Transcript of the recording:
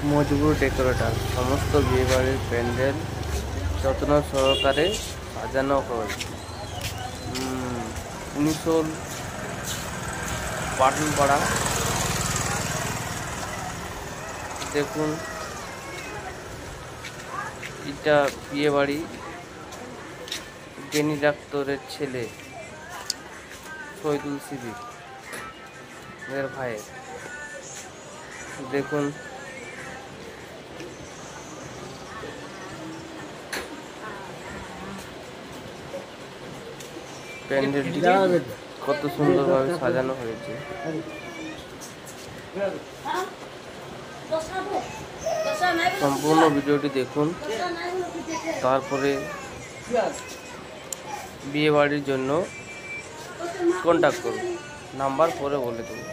Majboor decorator সমস্ত বিয়েবাড়ির প্যান্ডেল যত্ন সহকারে সাজানো হয়। কুনিশোল পাটনপাড়া। দেখুন, এটা বিয়েবাড়ি জ্ঞানী ডাক্তারের ছেলে শহীদুল সিদ্দিক এর ভাইয়ের। দেখুন প্যান্ডেলটি কত সুন্দরভাবে সাজানো হয়েছে। সম্পূর্ণ ভিডিওটি দেখুন, তারপরে বিয়ে বাড়ির জন্য কন্ট্যাক্ট করুন। নাম্বার পরে বলে দেবো।